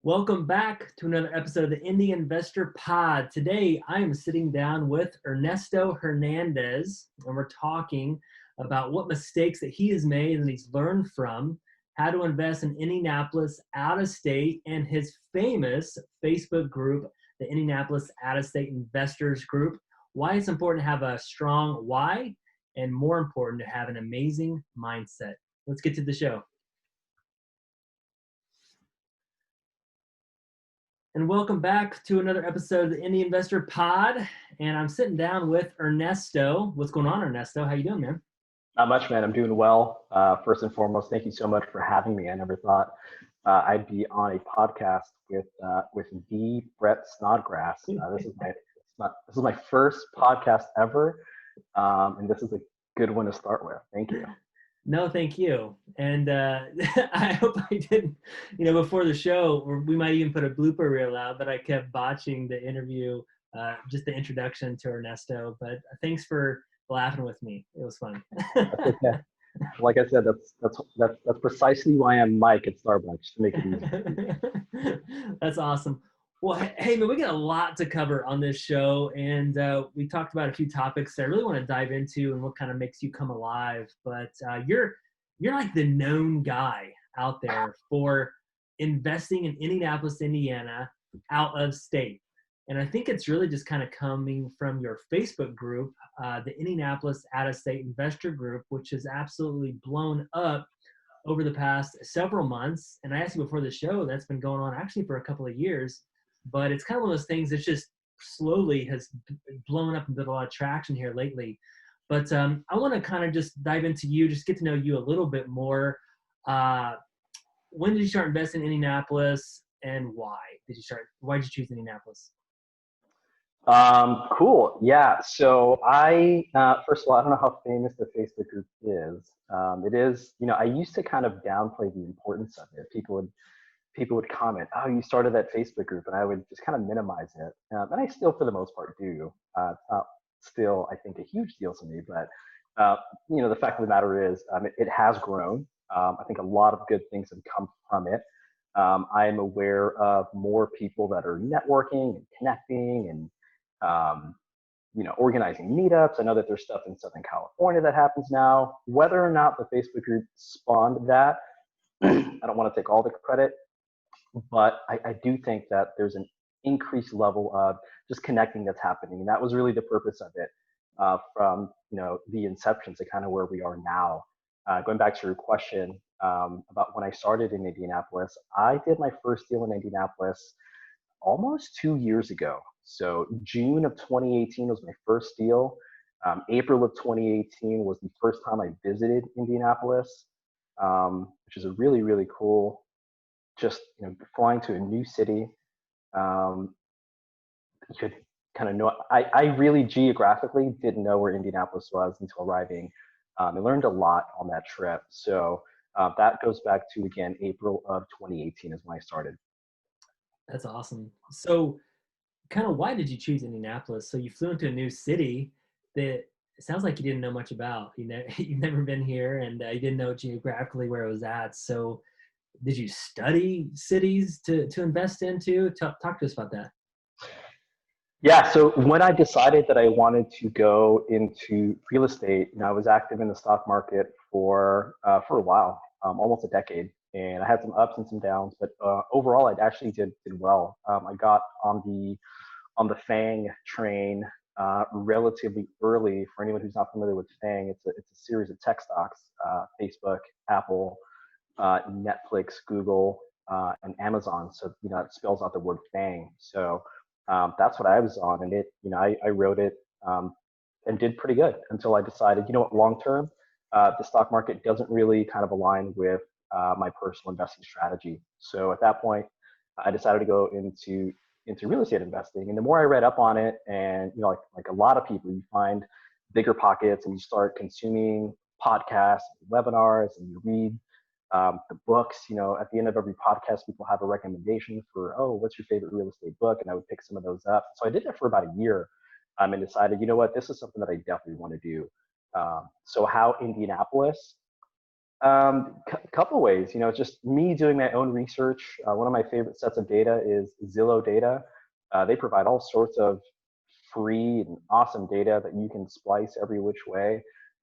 Welcome back to another episode of the Indy Investor Pod. Today, I am sitting down with Ernesto Hernandez, and we're talking about what mistakes that he has made and he's learned from, how to invest in Indianapolis out of state, and his famous Facebook group, the Indianapolis Out of State Investors Group, why it's important to have a strong why, and more important, to have an amazing mindset. Let's get to the show. And welcome back to another episode of the Indy Investor Pod. And I'm sitting down with Ernesto. What's going on, Ernesto? How you doing, man? Not much, man. I'm doing well. First and foremost, thank you so much for having me. I never thought I'd be on a podcast with the Brett Snodgrass. This is my first podcast ever, and this is a good one to start with. Thank you. No, thank you. And I hope I didn't, before the show, or we might even put a blooper reel out, but I kept botching the interview, just the introduction to Ernesto. But thanks for laughing with me. It was fun. That's okay. Like I said, that's precisely why I'm Mike at Starbucks, to make it easy. That's awesome. Well, hey, man, we got a lot to cover on this show, and we talked about a few topics that I really want to dive into and what kind of makes you come alive. But you're like the known guy out there for investing in Indianapolis, Indiana, out of state. And I think it's really just kind of coming from your Facebook group, the Indianapolis Out of State Investor Group, which has absolutely blown up over the past several months. And I asked you before the show, that's been going on actually for a couple of years. But it's kind of one of those things that just slowly has blown up and built a lot of traction here lately. But I want to kind of just dive into you, just get to know you a little bit more. When did you start investing in Indianapolis, and why did you start? Why did you choose Indianapolis? Cool. Yeah. So first of all, I don't know how famous the Facebook group is. It is, I used to kind of downplay the importance of it. People would comment, "Oh, you started that Facebook group," and I would just kind of minimize it. And I still, for the most part, do. It's not still, I think, a huge deal to me, but the fact of the matter is, it has grown. I think a lot of good things have come from it. I'm aware of more people that are networking and connecting and organizing meetups. I know that there's stuff in Southern California that happens now. Whether or not the Facebook group spawned that, I don't want to take all the credit. But I do think that there's an increased level of just connecting that's happening. And that was really the purpose of it, from the inception to kind of where we are now. Going back to your question about when I started in Indianapolis, I did my first deal in Indianapolis almost 2 years ago. So June of 2018 was my first deal. April of 2018 was the first time I visited Indianapolis, which is a really, really cool. Just flying to a new city, you could kind of know. I really geographically didn't know where Indianapolis was until arriving. I learned a lot on that trip. So that goes back to, again, April of 2018 is when I started. That's awesome. So kind of why did you choose Indianapolis? So you flew into a new city that it sounds like you didn't know much about. You've never been here, and you didn't know geographically where it was at. So did you study cities to invest into? Talk to us about that. Yeah, so when I decided that I wanted to go into real estate, I was active in the stock market for a while, almost a decade, and I had some ups and some downs, but overall, I actually did well. I got on the FANG train relatively early. For anyone who's not familiar with FANG, it's a series of tech stocks: Facebook, Apple, Netflix, Google, and Amazon. So it spells out the word FANG. So that's what I was on, and I wrote it and did pretty good until I decided, long term, the stock market doesn't really kind of align with my personal investing strategy. So at that point, I decided to go into real estate investing. And the more I read up on it, and like a lot of people, you find bigger pockets and you start consuming podcasts, webinars, and you read the books. At the end of every podcast, people have a recommendation for, oh, what's your favorite real estate book? And I would pick some of those up. So I did that for about a year, and decided, this is something that I definitely want to do. So how Indianapolis? Couple ways, just me doing my own research. One of my favorite sets of data is Zillow data. They provide all sorts of free and awesome data that you can splice every which way.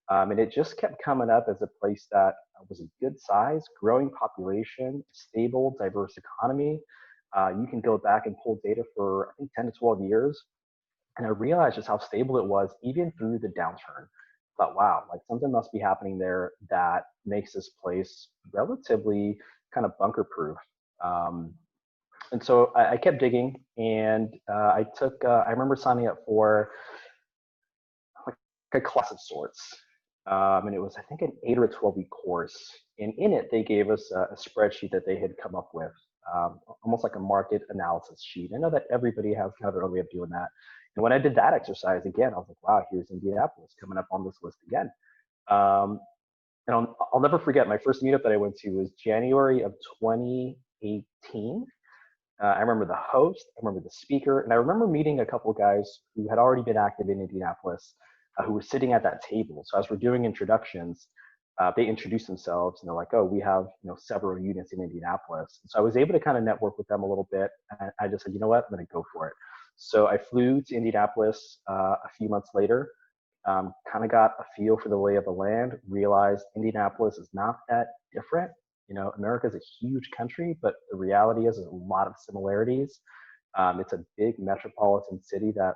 And it just kept coming up as a place that was a good size, growing population, stable, diverse economy. You can go back and pull data for, I think, 10 to 12 years. And I realized just how stable it was even through the downturn. I thought, wow, like something must be happening there that makes this place relatively kind of bunker proof. Um, and so I kept digging, and I remember signing up for like a class of sorts. And it was, I think, an 8 or a 12-week course. And in it, they gave us a spreadsheet that they had come up with, almost like a market analysis sheet. I know that everybody has kind of their own way of doing that. And when I did that exercise again, I was like, wow, here's Indianapolis coming up on this list again. And I'll never forget my first meetup that I went to was January of 2018. I remember the host, I remember the speaker, and I remember meeting a couple of guys who had already been active in Indianapolis, who were sitting at that table. So as we're doing introductions, they introduced themselves and they're like, "Oh, we have several units in Indianapolis." So I was able to kind of network with them a little bit, and I just said, "You know what? I'm going to go for it." So I flew to Indianapolis a few months later, kind of got a feel for the lay of the land, realized Indianapolis is not that different. America is a huge country, but the reality is there's a lot of similarities. It's a big metropolitan city that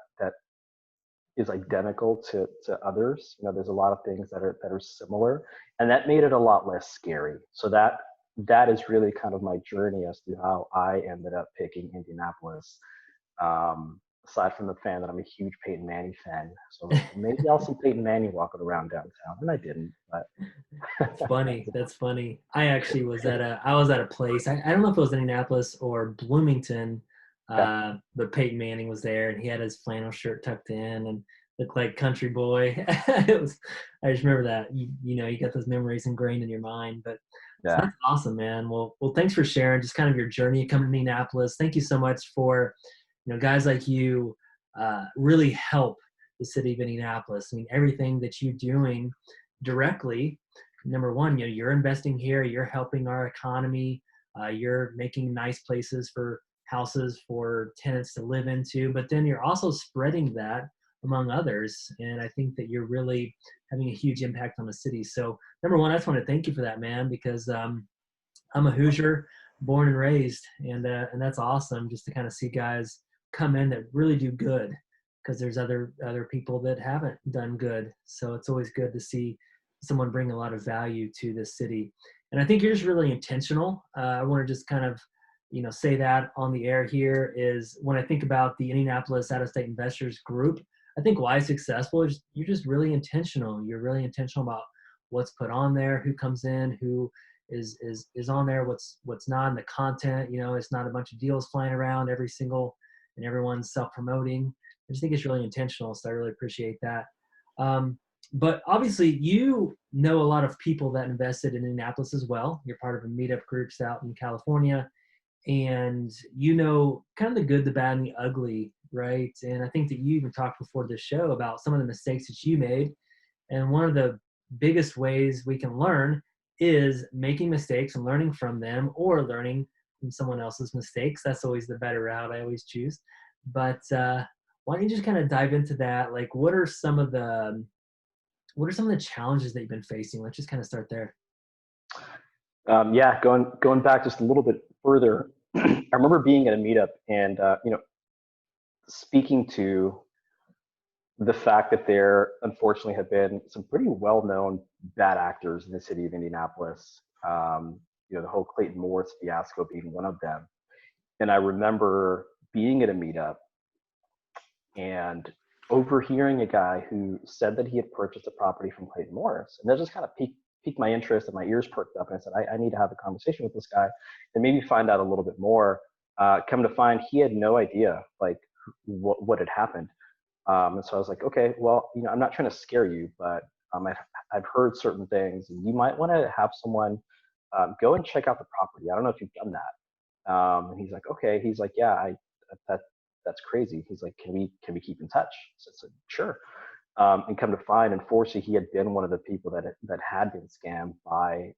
is identical to others. There's a lot of things that are similar, and that made it a lot less scary. So that is really kind of my journey as to how I ended up picking Indianapolis. Aside from the fan that I'm a huge Peyton Manning fan, so maybe I'll see Peyton Manning walking around downtown, and I didn't, but. It's funny. That's funny. I actually I was at a place. I don't know if it was Indianapolis or Bloomington, Okay. but Peyton Manning was there, and he had his flannel shirt tucked in and looked like country boy. It was. I just remember that. You got those memories ingrained in your mind. But so Yeah. that's awesome, man. Well, thanks for sharing just kind of your journey coming to Indianapolis. Thank you so much for, guys like you really help the city of Indianapolis. I mean, everything that you're doing directly. Number one, you're investing here, you're helping our economy, you're making nice places for houses for tenants to live into, but then you're also spreading that among others. And I think that you're really having a huge impact on the city. So number one, I just want to thank you for that, man, because I'm a Hoosier, born and raised, and that's awesome just to kind of see guys come in that really do good, because there's other people that haven't done good. So it's always good to see someone bring a lot of value to this city. And I think you're just really intentional. I want to just kind of, say that on the air here is when I think about the Indianapolis out-of-state investors group, I think why it's successful is you're just really intentional. You're really intentional about what's put on there, who comes in, who is on there, what's not in the content. It's not a bunch of deals flying around and everyone's self-promoting. I just think it's really intentional. So I really appreciate that. But obviously, you know a lot of people that invested in Indianapolis as well. You're part of a meetup groups out in California, and kind of the good, the bad, and the ugly, right? And I think that you even talked before this show about some of the mistakes that you made. And one of the biggest ways we can learn is making mistakes and learning from them, or learning from someone else's mistakes. That's always the better route I always choose. But why don't you just kind of dive into that? Like, what are some of the challenges that you've been facing? Let's just kind of start there. Yeah, going back just a little bit further, I remember being at a meetup and speaking to the fact that there unfortunately have been some pretty well-known bad actors in the city of Indianapolis. The whole Clayton Morris fiasco being one of them. And I remember being at a meetup and overhearing a guy who said that he had purchased a property from Clayton Morris, and that just kind of piqued my interest, and my ears perked up, and I said, I need to have a conversation with this guy and maybe find out a little bit more. Come to find, he had no idea like what had happened. And so I was like, okay, well, I'm not trying to scare you, but I've heard certain things, and you might want to have someone go and check out the property. I don't know if you've done that. And he's like, okay. He's like, yeah, that's crazy. He's like, can we keep in touch? So I said, sure. And come to find, unfortunately, he had been one of the people that had been scammed by,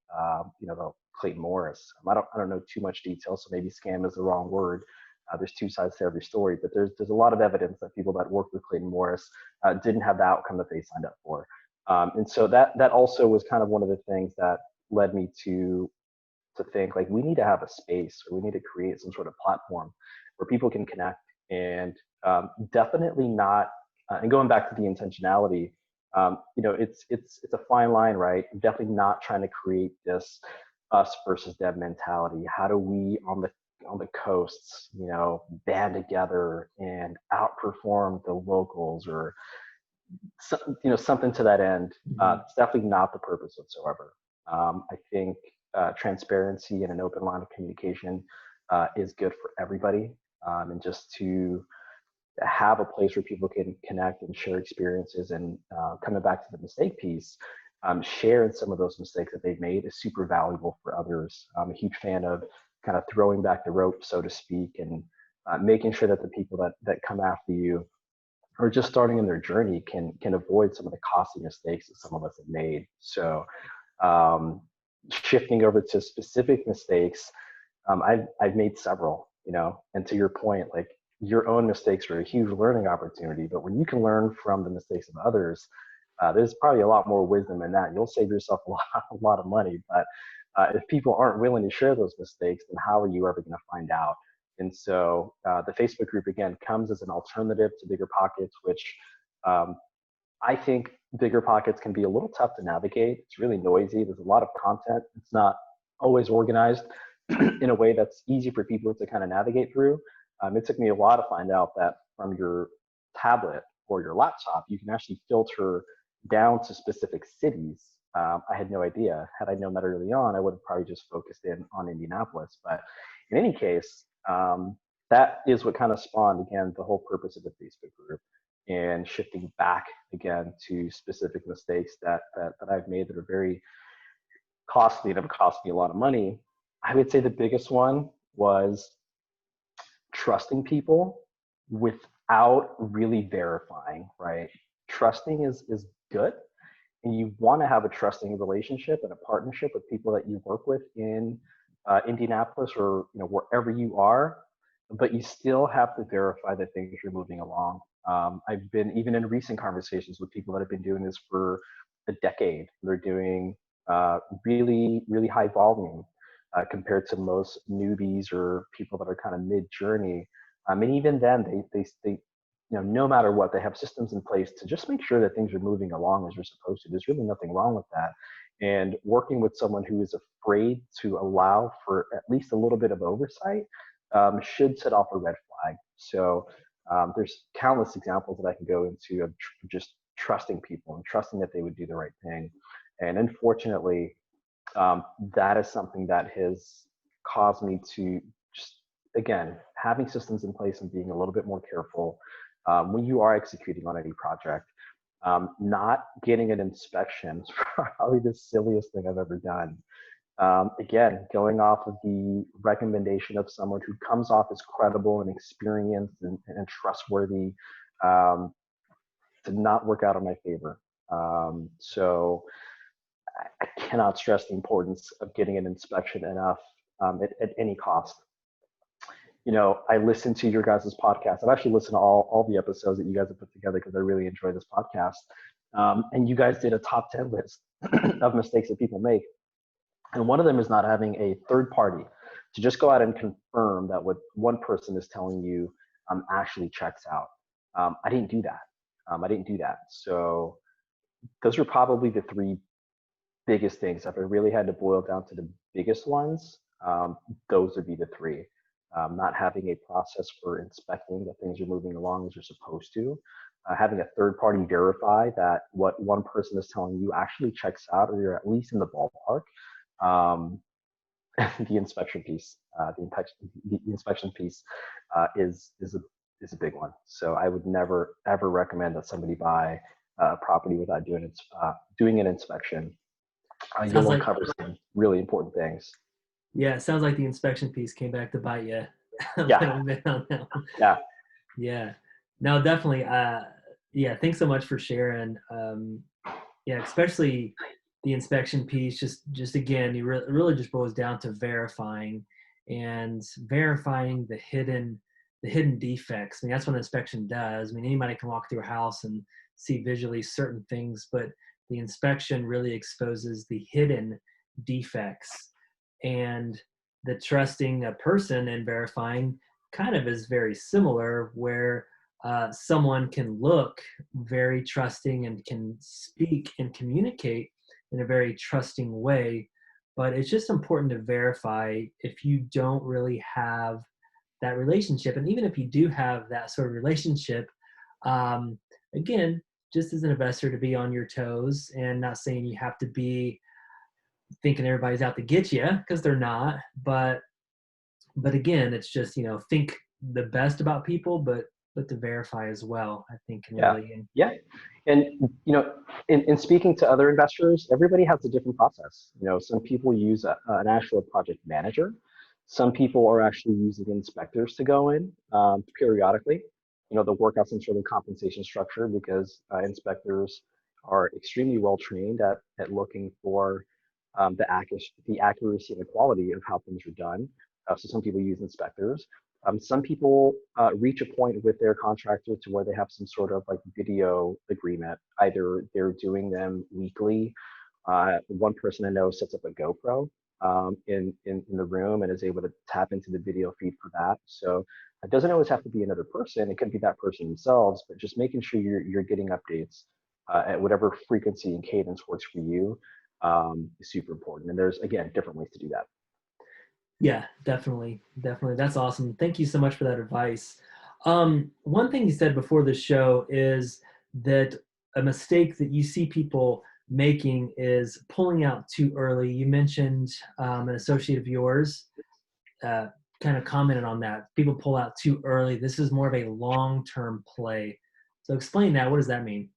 the Clayton Morris. I don't know too much detail, so maybe scam is the wrong word. There's two sides to every story, but there's a lot of evidence that people that worked with Clayton Morris didn't have the outcome that they signed up for. And so that also was kind of one of the things that led me to think like we need to have a space, or we need to create some sort of platform where people can connect, and definitely not. And going back to the intentionality, it's a fine line, right? Definitely not trying to create this us versus them mentality. How do we on the coasts, band together and outperform the locals, or something to that end? It's definitely not the purpose whatsoever. I think transparency and an open line of communication is good for everybody, and just to have a place where people can connect and share experiences. And coming back to the mistake piece, sharing some of those mistakes that they've made is super valuable for others. I'm a huge fan of kind of throwing back the rope, so to speak, and making sure that the people that come after you or just starting in their journey can avoid some of the costly mistakes that some of us have made. So um, shifting over to specific mistakes, I've made several, and to your point, like your own mistakes are a huge learning opportunity. But when you can learn from the mistakes of others, there's probably a lot more wisdom in that. You'll save yourself a lot of money. But if people aren't willing to share those mistakes, then how are you ever going to find out? And so the Facebook group, again, comes as an alternative to Bigger Pockets, which um, I think Bigger Pockets can be a little tough to navigate. It's really noisy. There's a lot of content. It's not always organized in a way that's easy for people to kind of navigate through. It took me a while to find out that from your tablet or your laptop, you can actually filter down to specific cities. I had no idea. Had I known that early on, I would have probably just focused in on Indianapolis. But in any case, that is what kind of spawned, again, the whole purpose of the Facebook group, and shifting back again to specific mistakes that I've made that are very costly and have cost me a lot of money. I would say the biggest one was trusting people without really verifying, right? Trusting is good, and you want to have a trusting relationship and a partnership with people that you work with in Indianapolis, or wherever you are, but you still have to verify that things are moving along. I've been even in recent conversations with people that have been doing this for a decade. They're doing really, really high volume compared to most newbies or people that are kind of mid-journey. And even then, they no matter what, they have systems in place to just make sure that things are moving along as they're supposed to. There's really nothing wrong with that. And working with someone who is afraid to allow for at least a little bit of oversight should set off a red flag. So there's countless examples that I can go into of just trusting people and trusting that they would do the right thing. And unfortunately, that is something that has caused me to just, again, having systems in place and being a little bit more careful when you are executing on any project. Not getting an inspection is probably the silliest thing I've ever done. Again, going off of the recommendation of someone who comes off as credible and experienced and trustworthy, did not work out in my favor. So I cannot stress the importance of getting an inspection enough at any cost. I listen to your guys' podcast. I've actually listened to all the episodes that you guys have put together because I really enjoy this podcast. And you guys did a top 10 list of mistakes that people make. And one of them is not having a third party to just go out and confirm that what one person is telling you actually checks out. I didn't do that. I didn't do that. So those are probably the three biggest things. If I really had to boil down to the biggest ones, those would be the three. Not having a process for inspecting that things are moving along as you're supposed to, having a third party verify that what one person is telling you actually checks out, or you're at least in the ballpark. The inspection piece, the inspection piece is a big one. So I would never ever recommend that somebody buy a property without doing an inspection. You'll uncover some really important things. Yeah, it sounds like the inspection piece came back to bite you a Yeah. little bit on that one. Yeah. Yeah. No, definitely. Yeah, thanks so much for sharing. Yeah, especially the inspection piece. Just again, it really just boils down to verifying and verifying the hidden defects. I mean, that's what an inspection does. I mean, anybody can walk through a house and see visually certain things, but the inspection really exposes the hidden defects. And the trusting a person and verifying kind of is very similar, where someone can look very trusting and can speak and communicate in a very trusting way. But it's just important to verify if you don't really have that relationship. And even if you do have that sort of relationship, um, again, just as an investor, to be on your toes, and not saying you have to be thinking everybody's out to get you, because they're not. But again, it's just, think the best about people, but to verify as well, I think can Yeah, really. yeah, and in speaking to other investors, everybody has a different process. Some people use an actual project manager. Some people are actually using inspectors to go in periodically. They'll work out some sort of compensation structure because inspectors are extremely well trained at looking for the accuracy and the quality of how things are done. So some people use inspectors. Some people reach a point with their contractor to where they have some sort of like video agreement. Either they're doing them weekly. One person I know sets up a GoPro in the room and is able to tap into the video feed for that. So it doesn't always have to be another person. It could be that person themselves, but just making sure you're getting updates at whatever frequency and cadence works for you is super important. And there's, again, different ways to do that. Yeah, definitely, definitely. That's awesome. Thank you so much for that advice. One thing you said before the show is that a mistake that you see people making is pulling out too early. You mentioned an associate of yours uh, kind of commented on that. People pull out too early. This is more of a long-term play. So explain that. What does that mean?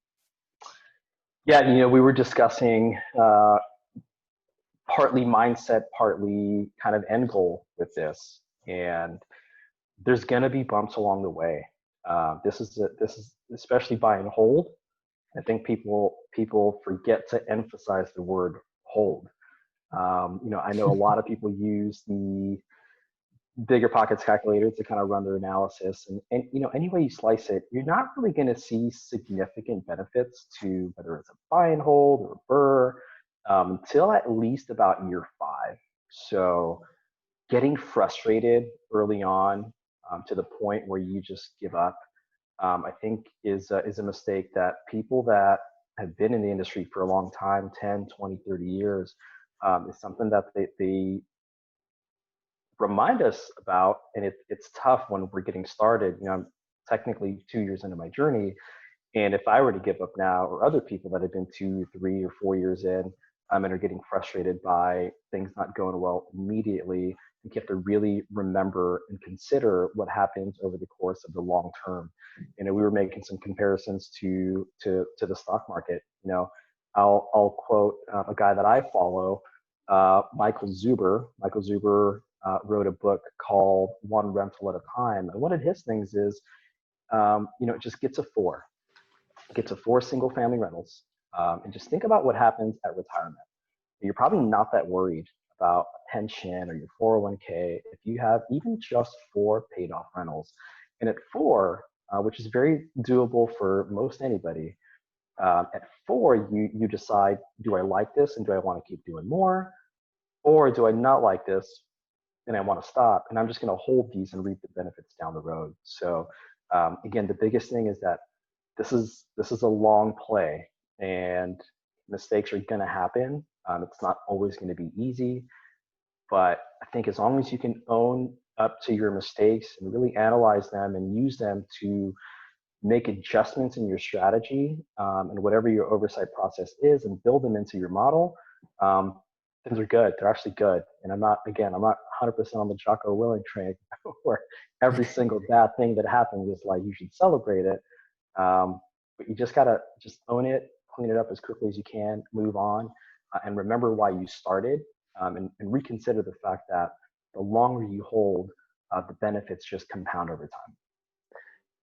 Yeah, we were discussing partly mindset, partly kind of end goal with this, and there's going to be bumps along the way. This is especially buy and hold. I think people forget to emphasize the word hold. I know a lot of people use the bigger pockets calculator to kind of run their analysis, and any way you slice it, you're not really going to see significant benefits to whether it's a buy and hold or a burr until at least about year 5. So getting frustrated early on to the point where you just give up, I think is a mistake that people that have been in the industry for a long time, 10, 20, 30 years, is something that they remind us about. And it's tough when we're getting started. I'm technically 2 years into my journey, and if I were to give up now, or other people that have been 2, 3, or 4 years in, and are getting frustrated by things not going well immediately, you have to really remember and consider what happens over the course of the long term. We were making some comparisons to the stock market. I'll quote a guy that I follow, Michael Zuber. Michael Zuber wrote a book called One Rental at a Time, and one of his things is, just get to 4 single family rentals, and just think about what happens at retirement. You're probably not that worried about a pension or your 401k if you have even just 4 paid off rentals. And at 4, which is very doable for most anybody, at 4, you decide, do I like this and do I want to keep doing more? Or do I not like this and I want to stop, and I'm just going to hold these and reap the benefits down the road? So again, the biggest thing is that this is a long play, and mistakes are going to happen. It's not always going to be easy, but I think as long as you can own up to your mistakes and really analyze them and use them to make adjustments in your strategy, and whatever your oversight process is, and build them into your model, um, things are good. They're actually good. And I'm not 100% on the Jocko Willing train where every single bad thing that happens is like, you should celebrate it. But you just gotta just own it, clean it up as quickly as you can, move on, and remember why you started, and reconsider the fact that the longer you hold, the benefits just compound over time.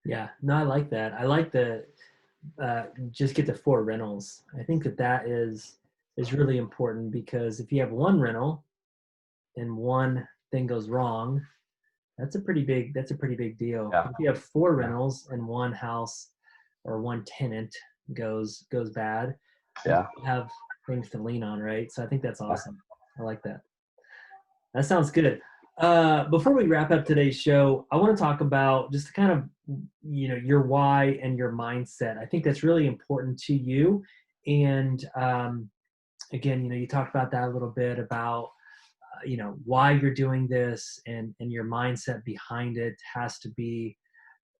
Yeah, no, I like that. I like just get to 4 rentals. I think that is really important, because if you have one rental and one thing goes wrong, that's a pretty big deal. Yeah. If you have 4 Yeah. rentals and one house or one tenant goes bad, you Yeah. have things to lean on, right? So I think that's Yeah. awesome. I like that. That sounds good. Before we wrap up today's show, I want to talk about just kind of, your why and your mindset. I think that's really important to you. And again, you talked about that a little bit about, why you're doing this, and your mindset behind it has to be,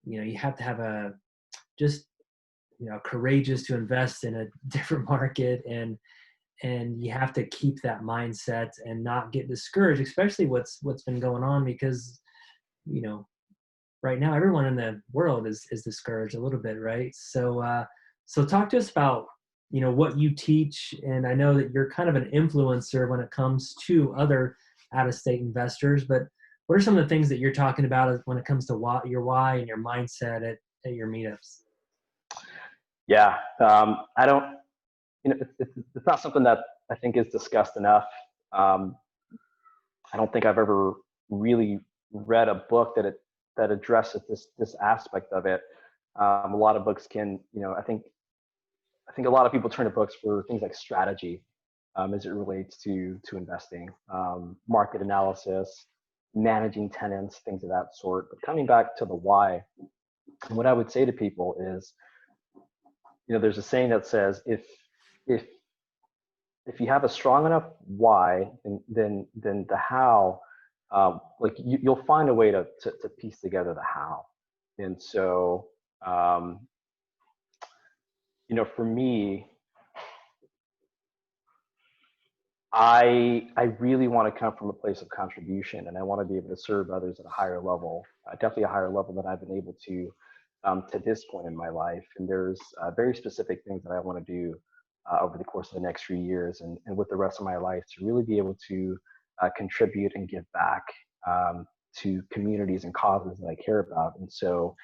you have to have a just, courageous to invest in a different market, and you have to keep that mindset and not get discouraged, especially what's been going on, because you know right now everyone in the world is discouraged a little bit, right? So talk to us about what you teach, and I know that you're kind of an influencer when it comes to other out-of-state investors, but what are some of the things that you're talking about when it comes to your why and your mindset at your meetups? Yeah. I don't, it's not something that I think is discussed enough. Um, I don't think I've ever really read a book that addresses this aspect of it. A lot of books can, I think a lot of people turn to books for things like strategy, as it relates to investing, market analysis, managing tenants, things of that sort. But coming back to the why, what I would say to people is, there's a saying that says, if if you have a strong enough why, then the how, like you'll find a way to piece together the how. And so, um, for me, I really want to come from a place of contribution, and I want to be able to serve others at a higher level, definitely a higher level than I've been able to this point in my life. And there's very specific things that I want to do over the course of the next few years, and with the rest of my life, to really be able to contribute and give back, to communities and causes that I care about. And so,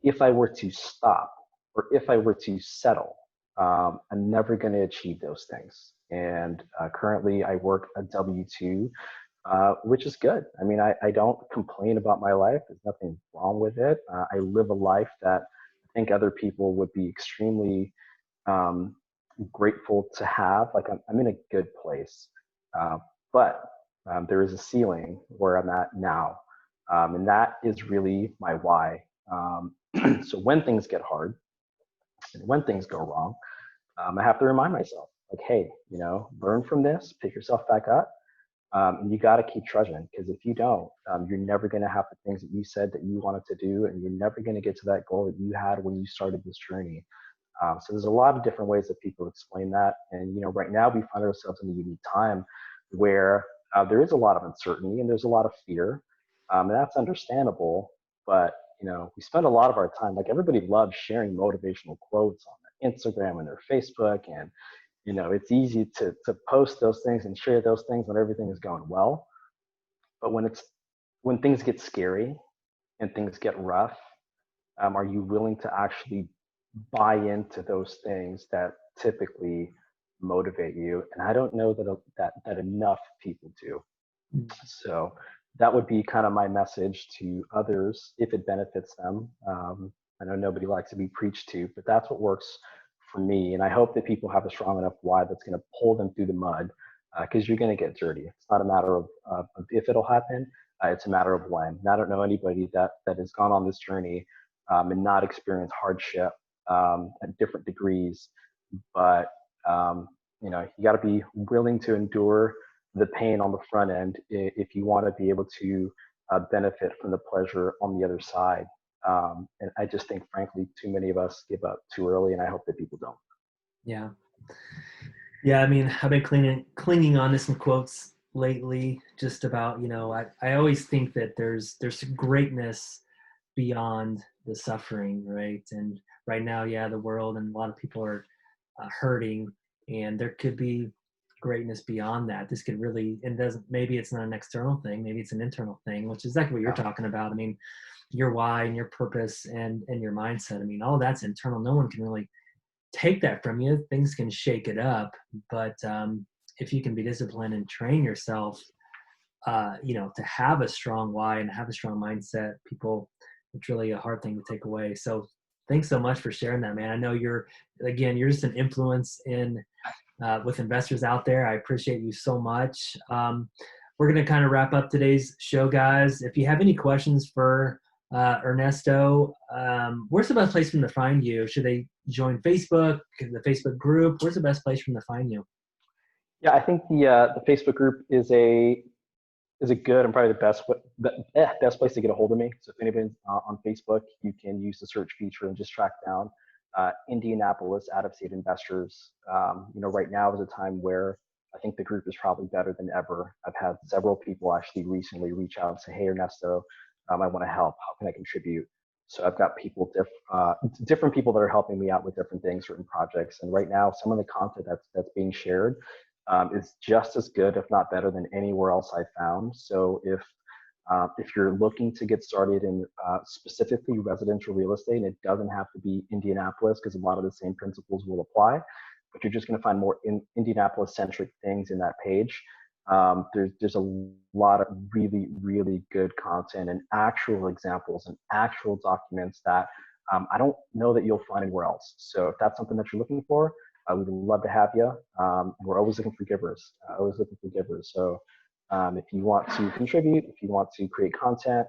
if I were to stop, or if I were to settle, I'm never going to achieve those things. And currently, I work a W-2, which is good. I mean, I don't complain about my life. There's nothing wrong with it. I live a life that I think other people would be extremely um, grateful to have. Like, I'm in a good place. Uh, but there is a ceiling where I'm at now. And that is really my why. So when things get hard and when things go wrong, I have to remind myself, like, hey, learn from this, pick yourself back up, and you got to keep trudging. Because if you don't, you're never going to have the things that you said that you wanted to do, and you're never going to get to that goal that you had when you started this journey. So there's a lot of different ways that people explain that, and right now we find ourselves in a unique time where there is a lot of uncertainty and there's a lot of fear, and that's understandable. But we spend a lot of our time, like everybody loves sharing motivational quotes on their Instagram and their Facebook, and it's easy to post those things and share those things when everything is going well. But when things get scary and things get rough, are you willing to actually buy into those things that typically motivate you? And I don't know that enough people do. So that would be kind of my message to others if it benefits them. I know nobody likes to be preached to, but that's what works for me. And I hope that people have a strong enough why that's going to pull them through the mud, because you're going to get dirty. It's not a matter of if it'll happen. It's a matter of when. And I don't know anybody that has gone on this journey and not experienced hardship at different degrees. But you got to be willing to endure the pain on the front end if you want to be able to benefit from the pleasure on the other side. And I just think, frankly, too many of us give up too early, and I hope that people don't. Yeah. Yeah, I mean, I've been clinging on to some quotes lately, just about, I always think that there's greatness beyond the suffering, right? And right now, yeah, the world and a lot of people are hurting, and there could be greatness beyond that. This could really, and doesn't, maybe it's not an external thing, maybe it's an internal thing, which is exactly what you're Yeah. talking about. I mean, your why and your purpose and your mindset. I mean, all that's internal. No one can really take that from you. Things can shake it up, but if you can be disciplined and train yourself, to have a strong why and have a strong mindset, it's really a hard thing to take away. So thanks so much for sharing that, man. I know you're just an influence with investors out there. I appreciate you so much. We're going to kind of wrap up today's show, guys. If you have any questions for Ernesto, where's the best place for them to find you? Should they join Facebook, the Facebook group? Where's the best place for them to find you? Yeah, I think the Facebook group is a good and probably the best place to get a hold of me. So if anybody's on Facebook, you can use the search feature and just track down Indianapolis out-of-state investors. Right now is a time where I think the group is probably better than ever. I've had several people actually recently reach out and say, "Hey, Ernesto, I want to help. How can I contribute?" So I've got different people that are helping me out with different things, certain projects. And right now, some of the content that's being shared is just as good, if not better, than anywhere else I've found. So if you're looking to get started in specifically residential real estate, and it doesn't have to be Indianapolis because a lot of the same principles will apply, but you're just going to find more Indianapolis-centric things in that page. There's a lot of really, really good content and actual examples and actual documents that I don't know that you'll find anywhere else. So if that's something that you're looking for, we would love to have you. We're always looking for givers, So if you want to contribute, if you want to create content,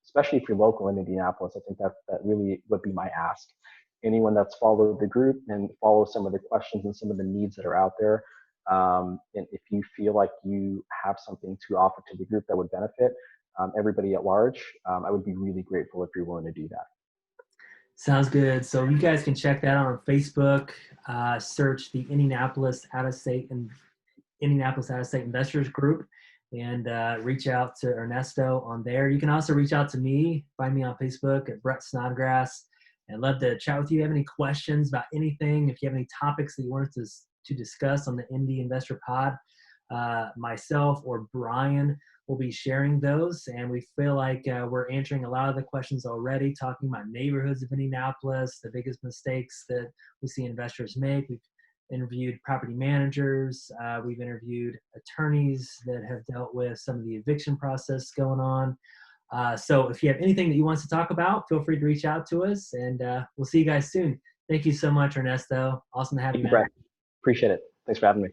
especially if you're local in Indianapolis, I think that really would be my ask. Anyone that's followed the group and follows some of the questions and some of the needs that are out there, and if you feel like you have something to offer to the group that would benefit everybody at large, I would be really grateful if you're willing to do that. Sounds good. So you guys can check that out on Facebook. Search the Indianapolis Out-of-State Investors Group, and reach out to Ernesto on there. You can also reach out to me. Find me on Facebook at Brett Snodgrass. I'd love to chat with you. If you have any questions about anything, if you have any topics that you want us to discuss on the Indy Investor Pod, myself or Brian will be sharing those. And we feel like we're answering a lot of the questions already, talking about neighborhoods of Indianapolis, the biggest mistakes that we see investors make. We've interviewed property managers. We've interviewed attorneys that have dealt with some of the eviction process going on. So if you have anything that you want to talk about, feel free to reach out to us, and we'll see you guys soon. Thank you so much, Ernesto. Awesome to have you, man. Brett. Appreciate it. Thanks for having me.